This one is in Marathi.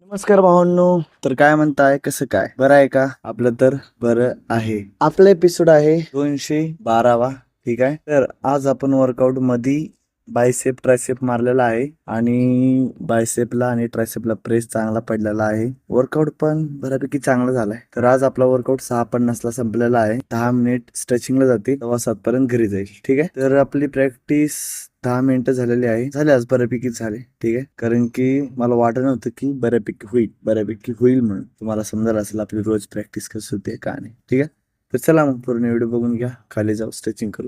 नमस्कार भावांनो. तर काय म्हणताय, कसं काय, बरं आहे का? आपलं तर बरं आहे. आपला एपिसोड आहे 212वा. ठीक आहे. तर आज आपण वर्कआउट मध्ये बायसेप ट्रायसेप मारलेला आहे आणि बायसेपला आणि ट्रायसेपला प्रेस चांगला पडलेला आहे. वर्कआउट पण बऱ्यापैकी चांगला झालाय. तर आज आपला वर्कआउट 6:50ला संपलेला आहे. 10 मिनिट स्ट्रेचिंगला जाते, तेव्हा 7 पर्यंत घरी जाईल. ठीक आहे. तर आपली प्रॅक्टिस 10 मिनिटं झालेली आहे. झाले आज बऱ्यापैकी झाले. ठीक आहे. कारण की मला वाटत नव्हतं की बऱ्यापैकी होईल म्हणून. तुम्हाला समजायला असेल आपली रोज प्रॅक्टिस कशी होते का नाही. ठीक आहे. तर चला मग पूर्ण व्हिडिओ बघून घ्या. खाली जाऊ, स्ट्रेचिंग करू.